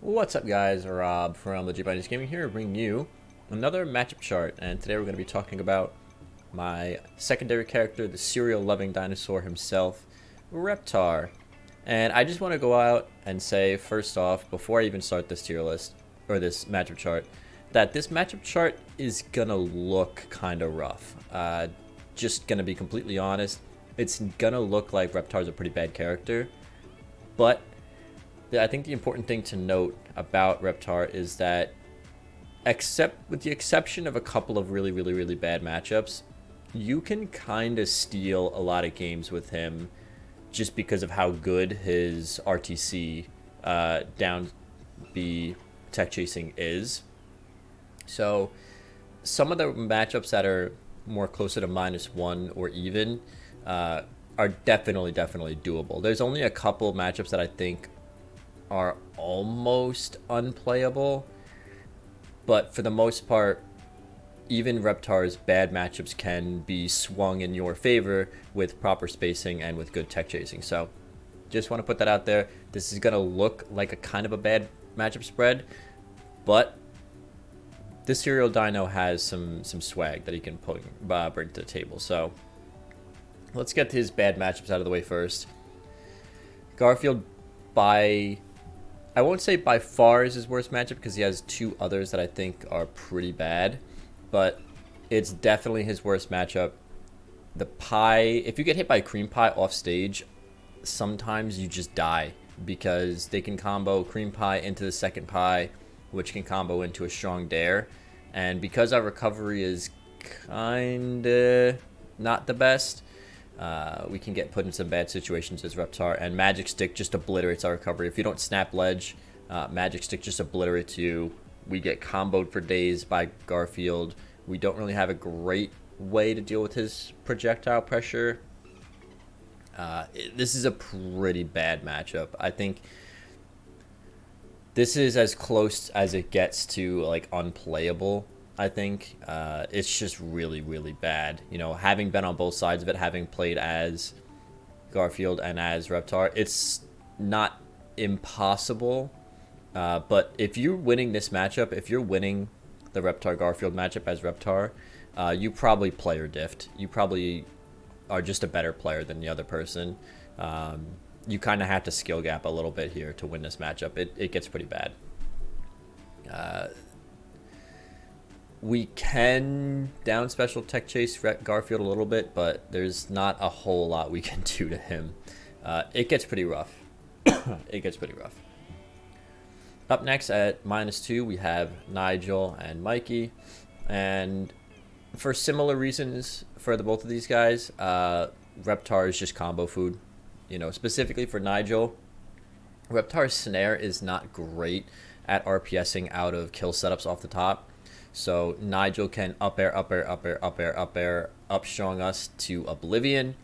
What's up, guys? Rob from Legit Binance Gaming here, bringing you another matchup chart. And today we're going to be talking about my secondary character, the cereal-loving dinosaur himself, Reptar. And I just want to go out and say, first off, before I even start this tier list, or this matchup chart, that this matchup chart is going to look kind of rough. Just going to be completely honest, it's going to look like Reptar's a pretty bad character, but I think the important thing to note about Reptar is that, with the exception of a couple of really bad matchups, you can kind of steal a lot of games with him just because of how good his RTC down B tech chasing is. So some of the matchups that are more closer to -1 or even are definitely doable. There's only a couple of matchups that I think are almost unplayable, but for the most part, even Reptar's bad matchups can be swung in your favor with proper spacing and with good tech chasing. So just want to put that out there. This is going to look like a kind of a bad matchup spread, but this serial dino has some swag that he can bring to the table. So let's get his bad matchups out of the way first. Garfield, I won't say by far is his worst matchup, because he has two others that I think are pretty bad, but it's definitely his worst matchup. The pie, if you get hit by cream pie off stage, sometimes you just die, because they can combo cream pie into the second pie, which can combo into a strong dare. And because our recovery is kinda not the best, we can get put in some bad situations as Reptar, and Magic Stick just obliterates our recovery. If you don't snap ledge, Magic Stick just obliterates you. We get comboed for days by Garfield. We don't really have a great way to deal with his projectile pressure. This is a pretty bad matchup. I think this is as close as it gets to like unplayable. I think it's just really bad. You know, having been on both sides of it, having played as Garfield and as Reptar, it's not impossible. But if you're winning this matchup, if you're winning the Reptar Garfield matchup as Reptar, you probably player diffed. You probably are just a better player than the other person. You kind of have to skill gap a little bit here to win this matchup. It gets pretty bad. We can down special tech chase Garfield a little bit, but there's not a whole lot we can do to him. It gets pretty rough. It gets pretty rough. Up next at -2, we have Nigel and Mikey. And for similar reasons for both of these guys, Reptar is just combo food. You know, specifically for Nigel, Reptar's snare is not great at RPSing out of kill setups off the top. So Nigel can up air, up strong us to oblivion.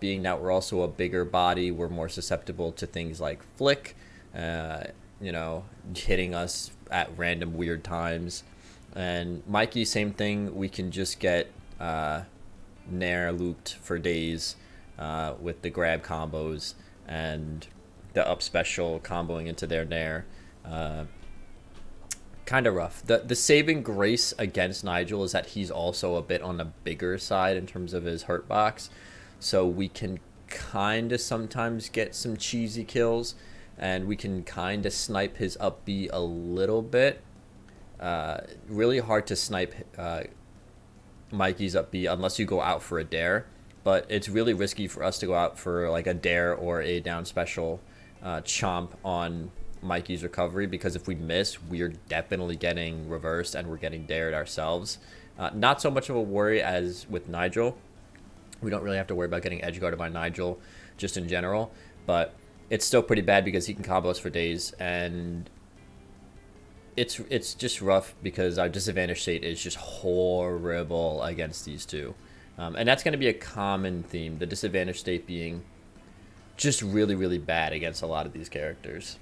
Being that we're also a bigger body, we're more susceptible to things like flick, you know, hitting us at random weird times. And Mikey, same thing. We can just get nair looped for days with the grab combos and the up special comboing into their nair. Kind of rough. The saving grace against Nigel is that he's also a bit on the bigger side in terms of his hurt box, so we can kind of sometimes get some cheesy kills, and we can kind of snipe his up B a little bit. Really hard to snipe Mikey's up B unless you go out for a dare, but it's really risky for us to go out for like a dare or a down special chomp on Mikey's recovery, because if we miss, we're definitely getting reversed and we're getting dared ourselves. Not so much of a worry as with Nigel. We don't really have to worry about getting edge guarded by Nigel just in general, but it's still pretty bad because he can combo us for days, and it's just rough because our disadvantage state is just horrible against these two. And that's going to be a common theme, the disadvantage state being just really bad against a lot of these characters.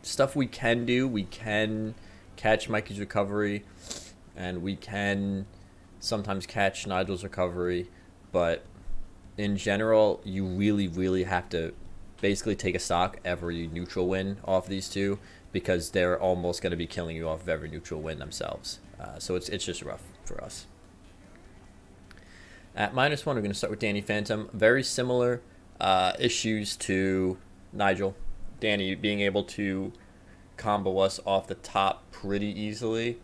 Stuff we can do, we can catch Mikey's recovery, and we can sometimes catch Nigel's recovery, but in general, you really have to basically take a stock every neutral win off these two, because they're almost going to be killing you off of every neutral win themselves. So it's just rough for us. At -1, we're going to start with Danny Phantom. Very similar issues to Nigel. Danny being able to combo us off the top pretty easily,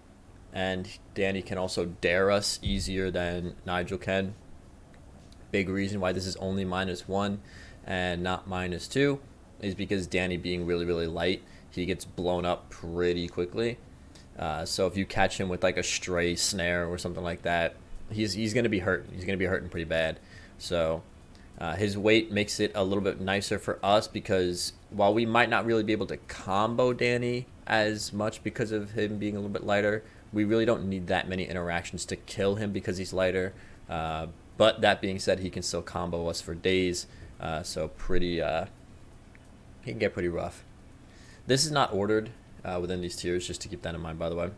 and Danny can also dare us easier than Nigel can. Big reason why this is only -1 and not -2 is because Danny being really, really light, he gets blown up pretty quickly. So if you catch him with like a stray snare or something like that, he's going to be hurt. He's going to be hurting pretty bad. So his weight makes it a little bit nicer for us, because while we might not really be able to combo Danny as much because of him being a little bit lighter, we really don't need that many interactions to kill him because he's lighter. But that being said, he can still combo us for days. So pretty, he can get pretty rough. This is not ordered within these tiers, just to keep that in mind, by the way.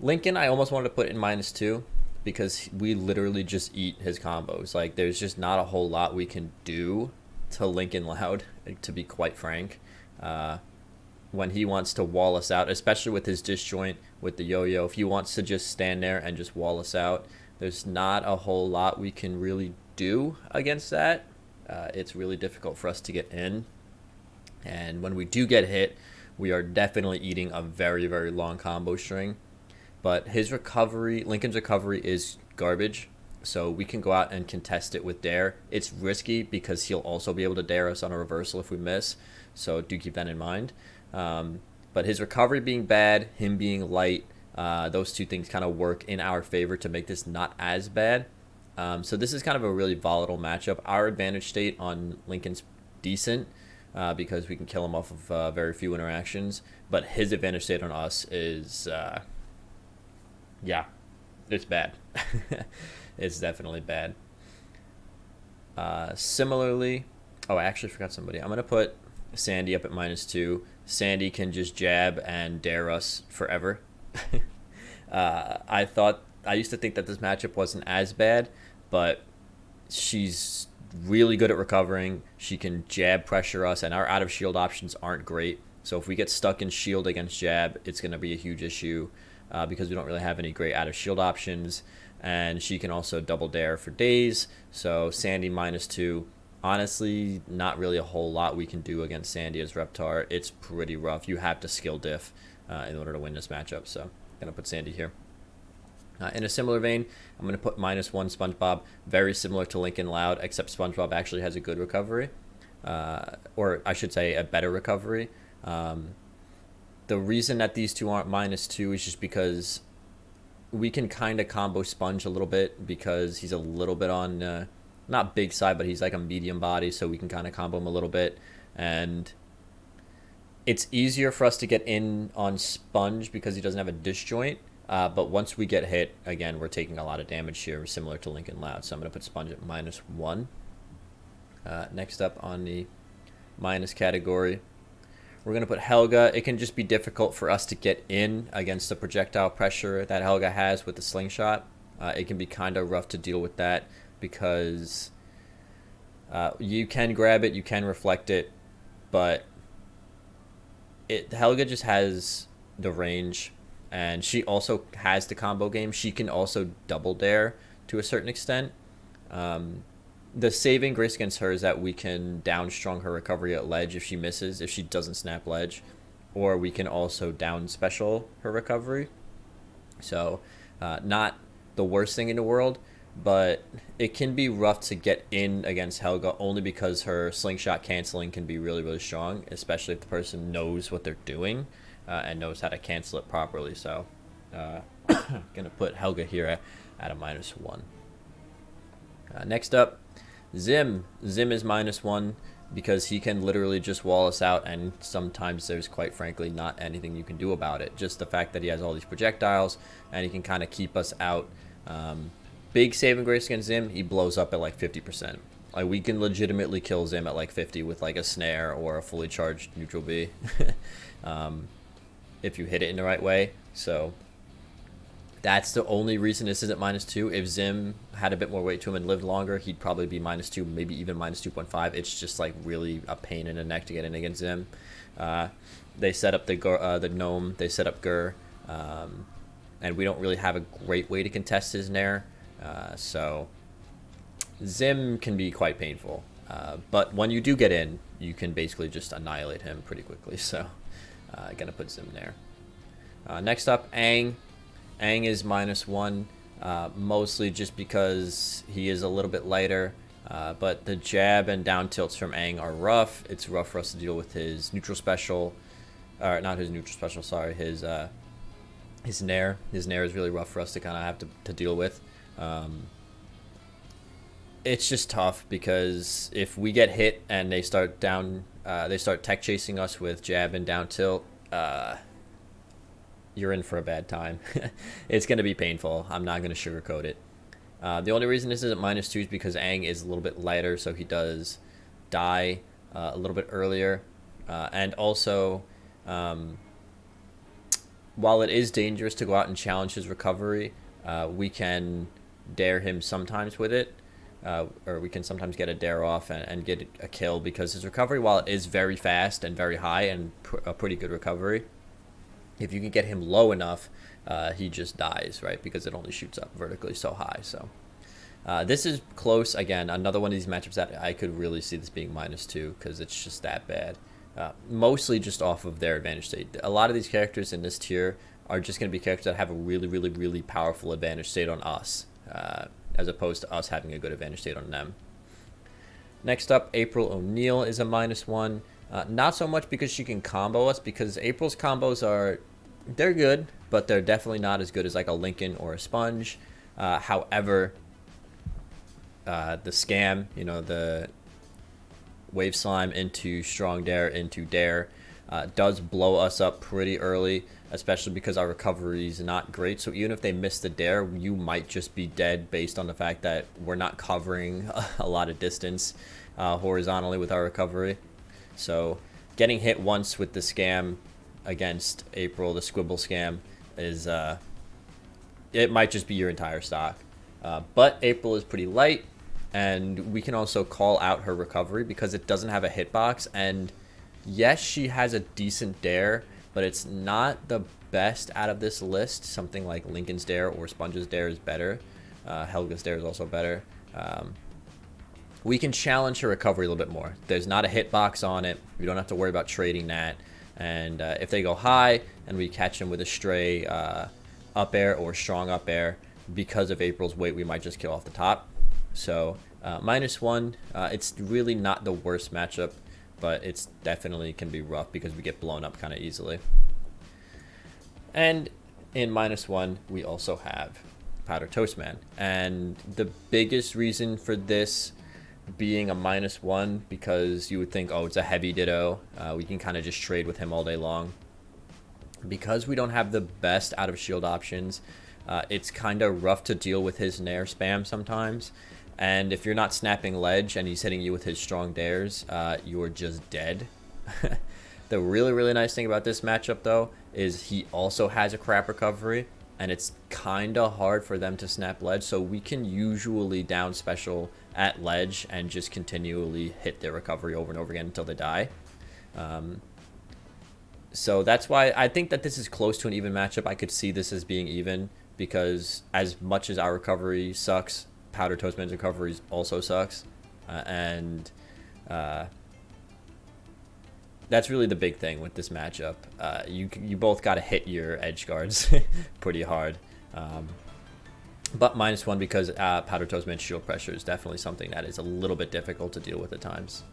Lincoln, I almost wanted to put in -2 because we literally just eat his combos. Like, there's just not a whole lot we can do to Lincoln Loud, to be quite frank. When he wants to wall us out, especially with his disjoint, with the yo-yo, if he wants to just stand there and just wall us out, there's not a whole lot we can really do against that. It's really difficult for us to get in. And when we do get hit, we are definitely eating a very, very long combo string. But his recovery, Lincoln's recovery, is garbage. So we can go out and contest it with dare. It's risky because he'll also be able to dare us on a reversal if we miss. So do keep that in mind. But his recovery being bad, him being light, those two things kind of work in our favor to make this not as bad. So this is kind of a really volatile matchup. Our advantage state on Lincoln's decent, because we can kill him off of very few interactions. But his advantage state on us is, yeah, it's bad. It's definitely bad. Similarly, oh, I actually forgot somebody. I'm going to put Sandy up at -2. Sandy can just jab and dare us forever. I used to think that this matchup wasn't as bad, but she's really good at recovering. She can jab pressure us, and our out of shield options aren't great. So if we get stuck in shield against jab, it's going to be a huge issue, because we don't really have any great out of shield options. And she can also double dare for days. So Sandy -2. Honestly, not really a whole lot we can do against Sandy as Reptar. It's pretty rough. You have to skill diff in order to win this matchup. So I'm going to put Sandy here. In a similar vein, I'm going to put -1 SpongeBob. Very similar to Lincoln Loud, except SpongeBob actually has a good recovery. Or I should say a better recovery. The reason that these two aren't -2 is just because we can kind of combo Sponge a little bit, because he's a little bit on, not big side, but he's like a medium body, so we can kind of combo him a little bit. And it's easier for us to get in on Sponge because he doesn't have a disjoint. But once we get hit, again, we're taking a lot of damage here, similar to Lincoln Loud. So I'm going to put Sponge at -1. Next up on the minus category, we're going to put Helga. It can just be difficult for us to get in against the projectile pressure that Helga has with the slingshot. It can be kind of rough to deal with that, because you can grab it, you can reflect it, but Helga just has the range, and she also has the combo game. She can also double dare to a certain extent. The saving grace against her is that we can down strong her recovery at ledge if she misses, if she doesn't snap ledge, or we can also down special her recovery. So not the worst thing in the world, but it can be rough to get in against Helga, only because her slingshot canceling can be really, really strong, especially if the person knows what they're doing and knows how to cancel it properly. So gonna put Helga here at a -1. Next up, Zim. Zim is -1 because he can literally just wall us out, and sometimes there's, quite frankly, not anything you can do about it. Just the fact that he has all these projectiles and he can kind of keep us out. Big saving grace against Zim, he blows up at like 50%. Like, we can legitimately kill Zim at like 50 with like a snare or a fully charged neutral B if you hit it in the right way. So That's the only reason this isn't -2. If Zim had a bit more weight to him and lived longer, he'd probably be -2, maybe even -2.5. It's just like really a pain in the neck to get in against Zim. They set up the gnome. They set up Gur, and we don't really have a great way to contest his Nair. So Zim can be quite painful. But when you do get in, you can basically just annihilate him pretty quickly. So gonna put Zim there. Next up, Aang. Aang is -1, mostly just because he is a little bit lighter. But the jab and down tilts from Aang are rough. It's rough for us to deal with his neutral special. Or not his neutral special, sorry. His Nair. His Nair is really rough for us to kind of have to deal with. It's just tough because if we get hit and they start tech chasing us with jab and down tilt, you're in for a bad time. It's going to be painful. I'm not going to sugarcoat it. The only reason this isn't -2 is because Aang is a little bit lighter, so he does die a little bit earlier. And also, while it is dangerous to go out and challenge his recovery, we can dare him sometimes with it. Or we can sometimes get a dare off and get a kill, because his recovery, while it is very fast and very high and a pretty good recovery, if you can get him low enough, he just dies, right? Because it only shoots up vertically so high. So this is close. Again, another one of these matchups that I could really see this being -2 because it's just that bad. Mostly just off of their advantage state. A lot of these characters in this tier are just going to be characters that have a really, really, really powerful advantage state on us, as opposed to us having a good advantage state on them. Next up, April O'Neil is a -1. Not so much because she can combo us, because April's combos they're good, but they're definitely not as good as like a Lincoln or a Sponge. However, the scam, the Wave Slime into Strong Dare into Dare, does blow us up pretty early, especially because our recovery is not great. So even if they miss the Dare, you might just be dead based on the fact that we're not covering a lot of distance horizontally with our recovery. So getting hit once with the scam against April, the Squibble scam, is it might just be your entire stock. But April is pretty light, and we can also call out her recovery because it doesn't have a hitbox. And yes, she has a decent Dare, but it's not the best out of this list. Something like Lincoln's Dare or Sponge's Dare is better. Helga's Dare is also better. We can challenge her recovery a little bit more. There's not a hitbox on it. We don't have to worry about trading that. And if they go high and we catch them with a stray up air or strong up air, because of April's weight, we might just kill off the top. So -1, it's really not the worst matchup, but it's definitely can be rough because we get blown up kind of easily. And in -1, we also have Powder Toast Man. And the biggest reason for this being a -1, because you would think, oh, it's a heavy ditto, we can kind of just trade with him all day long. Because we don't have the best out of shield options, it's kind of rough to deal with his Nair spam sometimes. And if you're not snapping ledge and he's hitting you with his strong dares, you're just dead. The really, really nice thing about this matchup, though, is he also has a crap recovery, and it's kind of hard for them to snap ledge, so we can usually down special at ledge and just continually hit their recovery over and over again until they die. So that's why I think that this is close to an even matchup. I could see this as being even, because as much as our recovery sucks, Powder Toast Man's recovery also sucks. That's really the big thing with this matchup. You both got to hit your edge guards pretty hard. But -1 because Powder Toast Man's shield pressure is definitely something that is a little bit difficult to deal with at times.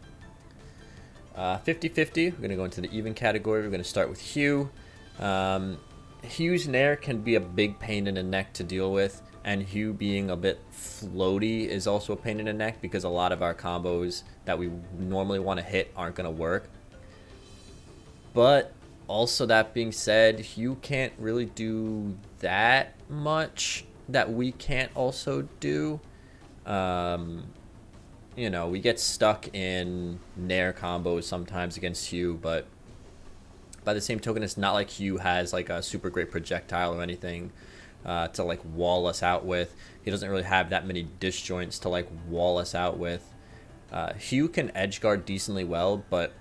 50-50, we're going to go into the even category. We're going to start with Hugh. Hugh's Nair can be a big pain in the neck to deal with, and Hugh being a bit floaty is also a pain in the neck because a lot of our combos that we normally want to hit aren't going to work. But also, that being said, Hugh can't really do that much that we can't also do. You know, we get stuck in Nair combos sometimes against Hugh, but by the same token, it's not like Hugh has like a super great projectile or anything. to like wall us out with. He doesn't really have that many disjoints to like wall us out with. Hugh can edge guard decently well, but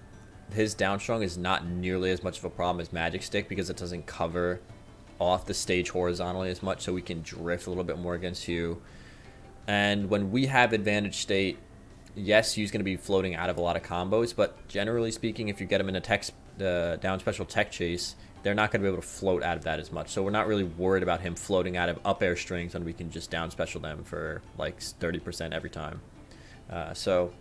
his down strong is not nearly as much of a problem as Magic Stick because it doesn't cover off the stage horizontally as much, so we can drift a little bit more against Hugh. And when we have advantage state, yes, Hugh's going to be floating out of a lot of combos, but generally speaking, if you get him in a down special tech chase, they're not going to be able to float out of that as much. So we're not really worried about him floating out of up air strings when we can just down special them for like 30% every time. So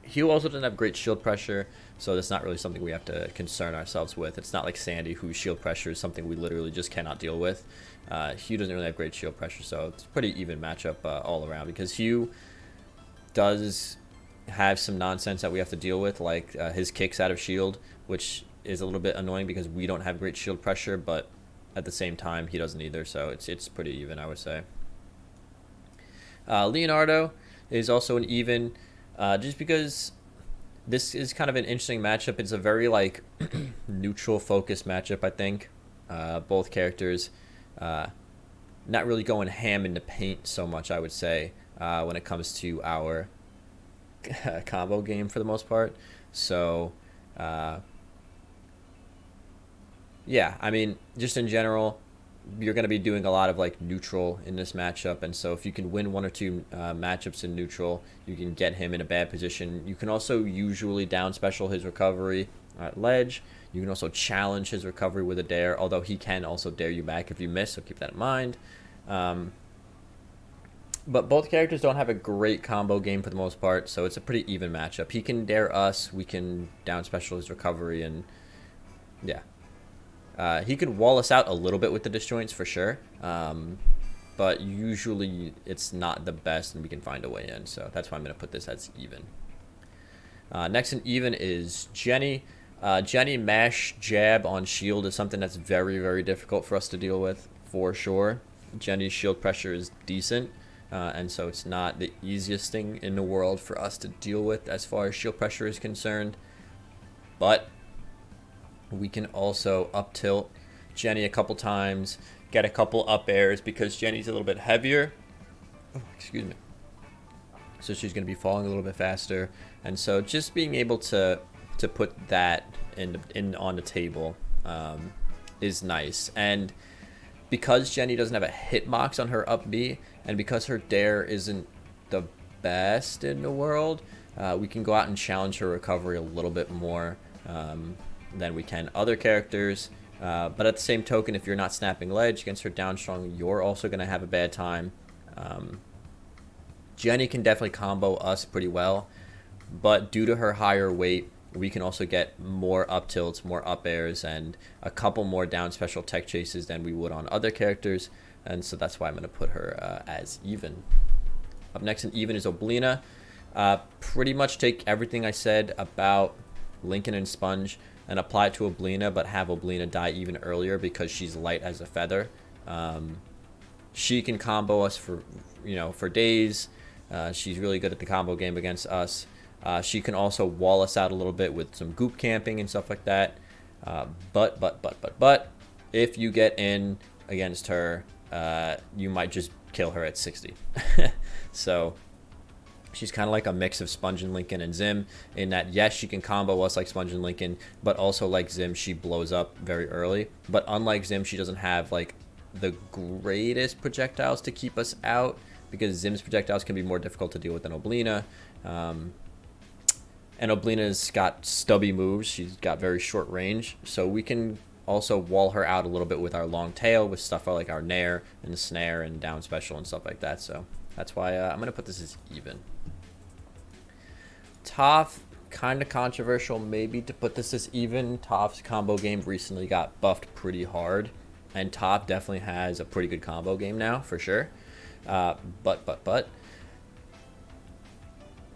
Hugh also doesn't have great shield pressure, so that's not really something we have to concern ourselves with. It's not like Sandy, whose shield pressure is something we literally just cannot deal with. Hugh doesn't really have great shield pressure, so it's a pretty even matchup all around, because Hugh does have some nonsense that we have to deal with, like his kicks out of shield, which is a little bit annoying because we don't have great shield pressure, but at the same time, he doesn't either, so it's pretty even, I would say. Leonardo is also an even, just because this is kind of an interesting matchup. It's a very like neutral focused matchup, I think. Both characters not really going ham in the paint so much, I would say, when it comes to our combo game for the most part. So yeah, I mean, just in general, you're going to be doing a lot of like neutral in this matchup, and so if you can win one or two matchups in neutral, you can get him in a bad position. You can also usually down special his recovery at ledge. You can also challenge his recovery with a dare, although he can also dare you back if you miss, so keep that in mind. But both characters don't have a great combo game for the most part, so it's a pretty even matchup. He can dare us, we can down special his recovery, and yeah. He could wall us out a little bit with the disjoints for sure, but usually it's not the best and we can find a way in, so that's why I'm going to put this as even. Next in even is Jenny. Jenny mash jab on shield is something that's very, very difficult for us to deal with, for sure. Jenny's shield pressure is decent, and so it's not the easiest thing in the world for us to deal with as far as shield pressure is concerned, but we can also up tilt Jenny a couple times, get a couple up airs because Jenny's a little bit heavier. Oh, excuse me. So she's going to be falling a little bit faster, and so just being able to put that in on the table is nice. And because Jenny doesn't have a hitbox on her up B, and because her dare isn't the best in the world, we can go out and challenge her recovery a little bit more than we can other characters. But at the same token, if you're not snapping ledge against her down strong, you're also going to have a bad time. Jenny can definitely combo us pretty well, but due to her higher weight, we can also get more up tilts, more up airs, and a couple more down special tech chases than we would on other characters, and so that's why I'm going to put her as even. Up next in even is Oblina. Pretty much take everything I said about Lincoln and Sponge and apply it to Oblina, but have Oblina die even earlier because she's light as a feather. She can combo us for days. She's really good at the combo game against us. She can also wall us out a little bit with some goop camping and stuff like that. But if you get in against her, you might just kill her at 60. So she's kind of like a mix of Sponge and Lincoln and Zim, in that yes, she can combo us like Sponge and Lincoln, but also like Zim, she blows up very early. But unlike Zim, she doesn't have like the greatest projectiles to keep us out, because Zim's projectiles can be more difficult to deal with than Oblina. And Oblina's got stubby moves. She's got very short range, so we can also wall her out a little bit with our long tail, with stuff like our nair and the snare and down special and stuff like that. So that's why I'm going to put this as even. Toph, kind of controversial maybe to put this as even. Toph's combo game recently got buffed pretty hard, and Toph definitely has a pretty good combo game now, for sure. But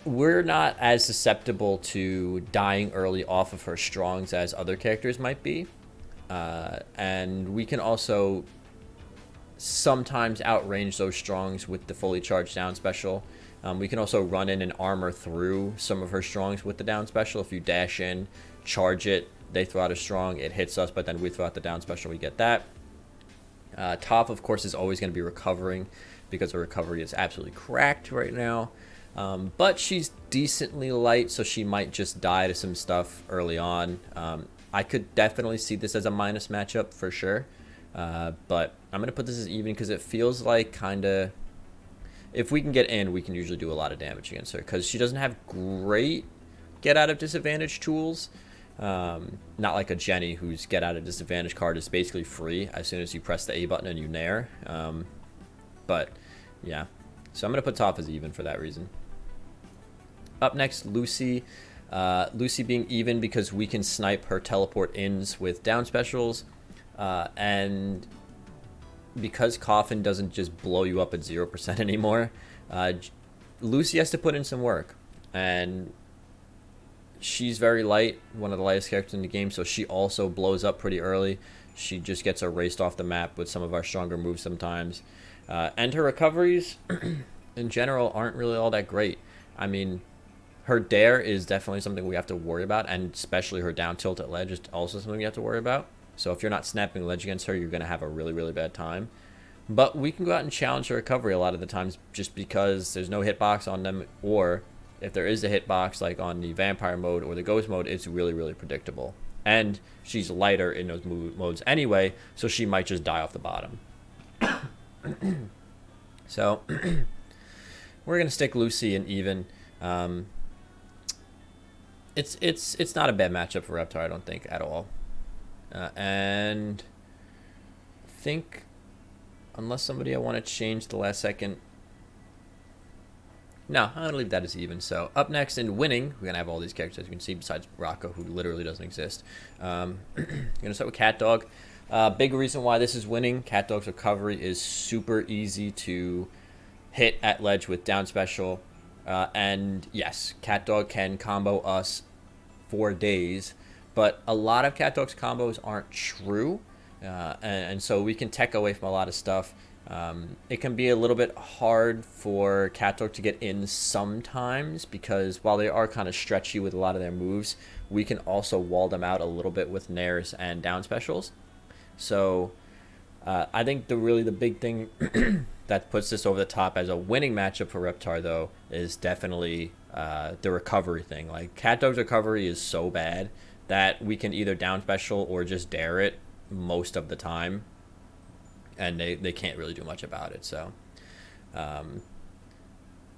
we're not as susceptible to dying early off of her strongs as other characters might be. And we can also sometimes outrange those strongs with the fully charged down special. We can also run in and armor through some of her strongs with the down special. If you dash in, charge it, they throw out a strong, it hits us, but then we throw out the down special, we get that. Toph, of course, is always going to be recovering because her recovery is absolutely cracked right now. But she's decently light, so she might just die to some stuff early on. I could definitely see this as a minus matchup for sure. But I'm going to put this as even because it feels like kind of... If we can get in, we can usually do a lot of damage against her because she doesn't have great get out of disadvantage tools. Not like a Jenny, whose get out of disadvantage card is basically free as soon as you press the A button and you nair. But yeah, so I'm going to put Toph as even for that reason. Up next, Lucy. Lucy being even because we can snipe her teleport ins with down specials. And because Coffin doesn't just blow you up at 0% anymore, Lucy has to put in some work. And she's very light, one of the lightest characters in the game, so she also blows up pretty early. She just gets erased off the map with some of our stronger moves sometimes. And her recoveries, in general, aren't really all that great. I mean, her dare is definitely something we have to worry about, and especially her down tilt at ledge is also something you have to worry about. So if you're not snapping ledge against her, you're going to have a really, really bad time. But we can go out and challenge her recovery a lot of the times just because there's no hitbox on them, or if there is a hitbox, like on the vampire mode or the ghost mode, it's really, really predictable. And she's lighter in those modes anyway, so she might just die off the bottom. So we're going to stick Lucy in even. It's not a bad matchup for Reptar, I don't think, at all. And I think, unless I want to change the last second. No, I'm going to leave that as even. So up next in winning, we're going to have all these characters, as you can see, besides Rocco, who literally doesn't exist. Going to start with CatDog. Big reason why this is winning, CatDog's recovery is super easy to hit at ledge with down special. And yes, CatDog can combo us for days, but a lot of CatDog's combos aren't true, and so we can tech away from a lot of stuff. It can be a little bit hard for CatDog to get in sometimes because while they are kind of stretchy with a lot of their moves, we can also wall them out a little bit with nairs and down specials. So I think the big thing that puts this over the top as a winning matchup for Reptar, though, is definitely the recovery thing. Like, CatDog's recovery is so bad that we can either down special or just dare it most of the time, and they can't really do much about it. So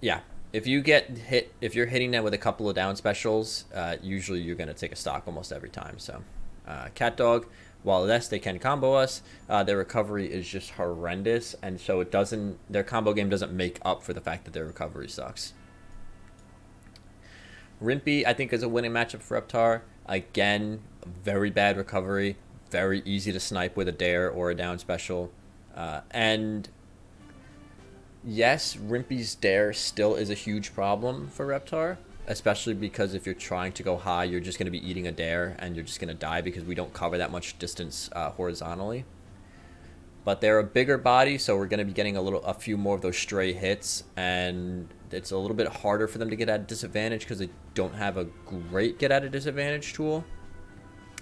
yeah, if you get hit, if you're hitting them with a couple of down specials, usually you're going to take a stock almost every time. So CatDog, while yes, they can combo us, their recovery is just horrendous, and so their combo game doesn't make up for the fact that their recovery sucks. Rimpy, I think, is a winning matchup for Reptar. Again, very bad recovery, very easy to snipe with a dare or a down special. And yes, Rimpy's dare still is a huge problem for Reptar, especially because if you're trying to go high, you're just going to be eating a dare and you're just going to die because we don't cover that much distance horizontally. But they're a bigger body, so we're going to be getting a few more of those stray hits, and it's a little bit harder for them to get at a disadvantage because they don't have a great get at a disadvantage tool.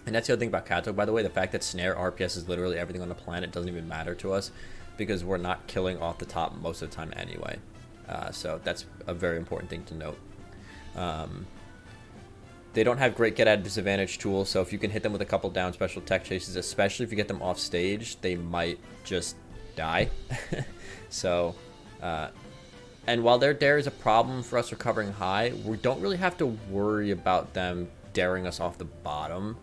And that's the other thing about CatDog, by the way. The fact that snare RPS is literally everything on the planet doesn't even matter to us because we're not killing off the top most of the time anyway. So that's a very important thing to note. They don't have great get at a disadvantage tools, so if you can hit them with a couple down special tech chases, especially if you get them off stage, they might just die. So, and while their dare is a problem for us recovering high, we don't really have to worry about them daring us off the bottom.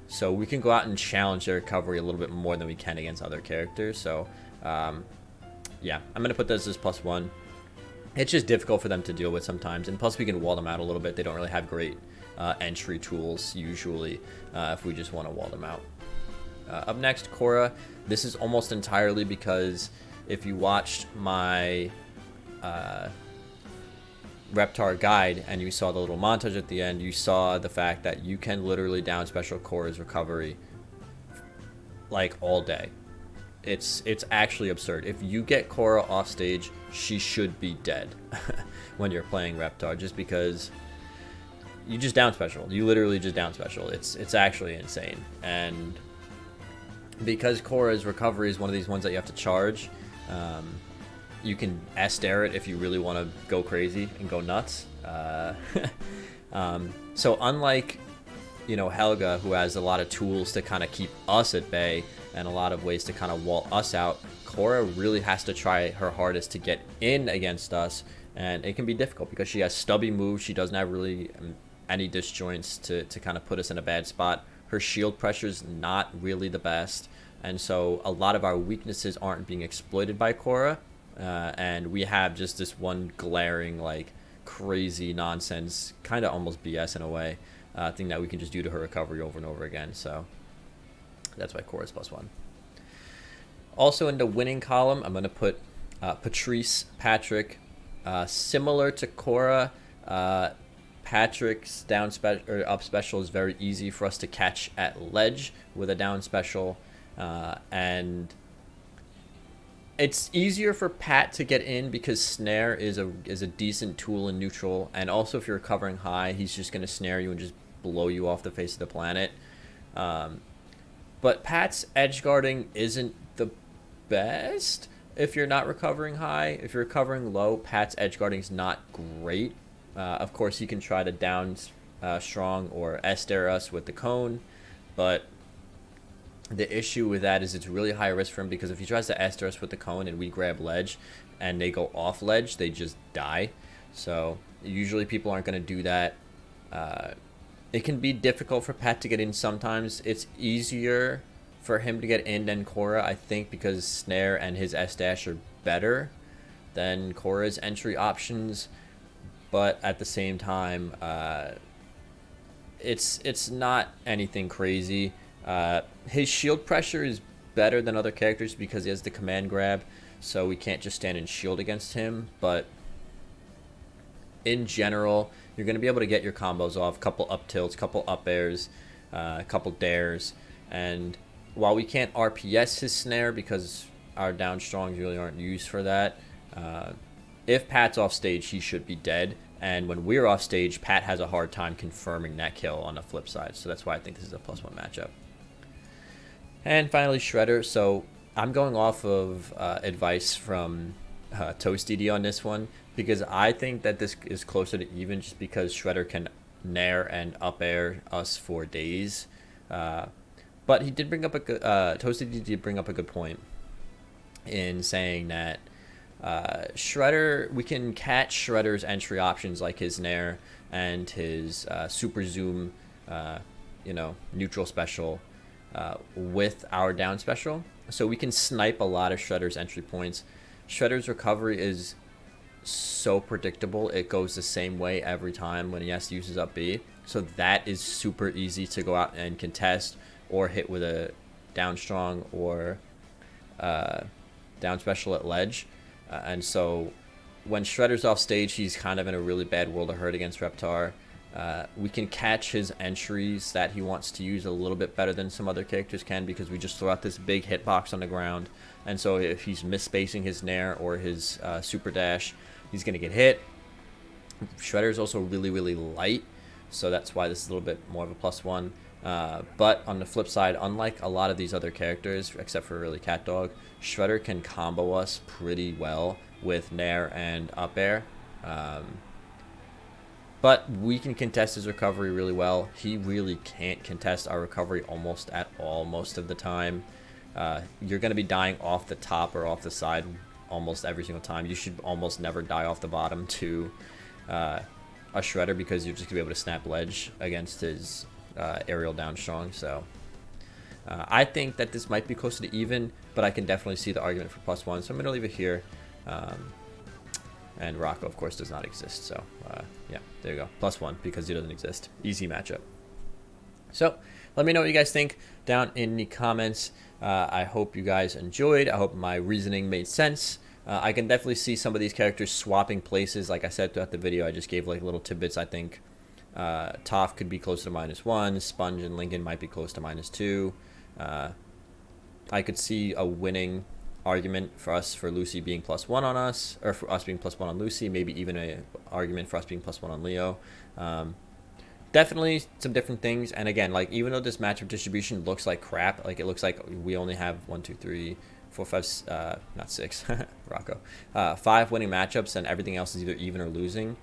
So we can go out and challenge their recovery a little bit more than we can against other characters. So, yeah, I'm going to put this as +1. It's just difficult for them to deal with sometimes, and plus we can wall them out a little bit. They don't really have great entry tools usually if we just want to wall them out. Up next, Korra. This is almost entirely because if you watched my Reptar guide and you saw the little montage at the end, you saw the fact that you can literally down special Korra's recovery like all day. It's actually absurd. If you get Korra off stage, she should be dead when you're playing Reptar, just because you just down special. You literally just down special. It's actually insane. And because Korra's recovery is one of these ones that you have to charge. You can S-dare it if you really want to go crazy and go nuts. So unlike, you know, Helga, who has a lot of tools to kind of keep us at bay and a lot of ways to kind of wall us out, Korra really has to try her hardest to get in against us, and it can be difficult because she has stubby moves. She doesn't have really any disjoints to kind of put us in a bad spot. Her shield pressure is not really the best, and so a lot of our weaknesses aren't being exploited by Korra, and we have just this one glaring, like, crazy nonsense, kind of almost BS in a way, thing that we can just do to her recovery over and over again. So that's why Korra's +1. Also in the winning column, I'm going to put Patrice Patrick. Similar to Korra, Patrick's down or up special is very easy for us to catch at ledge with a down special, and it's easier for Pat to get in because snare is a decent tool in neutral, and also if you're recovering high, he's just going to snare you and just blow you off the face of the planet. But Pat's edge guarding isn't the best if you're not recovering high. If you're recovering low, Pat's edge guarding is not great. Of course, he can try to down strong or S-dare us with the cone, but the issue with that is it's really high risk for him, because if he tries to S-dare us with the cone and we grab ledge and they go off ledge, they just die. So usually people aren't going to do that. It can be difficult for Pat to get in sometimes. It's easier for him to get in than Korra, I think, because snare and his S-dash are better than Korra's entry options. But at the same time, it's not anything crazy. His shield pressure is better than other characters because he has the command grab, so we can't just stand and shield against him. But in general, you're going to be able to get your combos off, couple up tilts, couple up airs, couple dares. And while we can't RPS his snare because our down strongs really aren't used for that, if Pat's off stage, he should be dead. And when we're off stage, Pat has a hard time confirming that kill on the flip side. So that's why I think this is a +1 matchup. And finally, Shredder. So I'm going off of advice from ToastDD on this one, because I think that this is closer to even, just because Shredder can nair and up air us for days. But he did bring up a good, ToastDD did bring up a good point in saying that Shredder, we can catch Shredder's entry options like his nair and his super zoom, neutral special with our down special. So we can snipe a lot of Shredder's entry points. Shredder's recovery is so predictable. It goes the same way every time when he has to use his up B. So that is super easy to go out and contest or hit with a down strong or down special at ledge. And so when Shredder's off stage, he's kind of in a really bad world of hurt against Reptar. We can catch his entries that he wants to use a little bit better than some other characters can, because we just throw out this big hitbox on the ground. And so if he's misspacing his nair or his super dash, he's going to get hit. Shredder's also really, really light, so that's why this is a little bit more of a +1. But on the flip side, unlike a lot of these other characters, except for really CatDog, Shredder can combo us pretty well with nair and up air. But we can contest his recovery really well. He really can't contest our recovery almost at all most of the time. You're going to be dying off the top or off the side almost every single time. You should almost never die off the bottom to a Shredder, because you're just going to be able to snap ledge against his aerial down strong. So I think that this might be closer to even, but I can definitely see the argument for +1. So I'm going to leave it here. And Rocco, of course, does not exist. So, yeah, there you go. +1 because he doesn't exist. Easy matchup. So, let me know what you guys think down in the comments. I hope you guys enjoyed. I hope my reasoning made sense. I can definitely see some of these characters swapping places. Like I said throughout the video, I just gave like little tidbits. I think Toph could be close to -1. Sponge and Lincoln might be close to -2. I could see a winning argument for us for Lucy being +1 on us, or for us being +1 on Lucy, maybe even a argument for us being +1 on Leo. definitely some different things. And again, like, even though this matchup distribution looks like crap, like it looks like we only have 1, 2, 3, 4, 5, not 6, Rocco, 5 winning matchups, and everything else is either even or losing.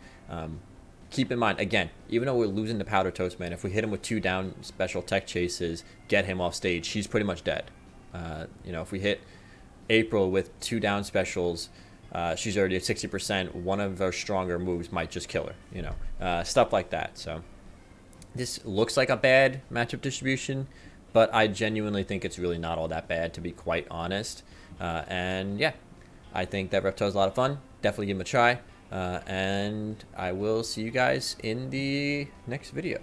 Keep in mind, again, even though we're losing the Powder Toast Man, if we hit him with 2 down special tech chases, get him off stage, he's pretty much dead. You know, if we hit April with 2 down specials, she's already at 60%. One of our stronger moves might just kill her, you know, stuff like that. So this looks like a bad matchup distribution, but I genuinely think it's really not all that bad, to be quite honest. And yeah, I think that Reptar is a lot of fun. Definitely give him a try. And I will see you guys in the next video.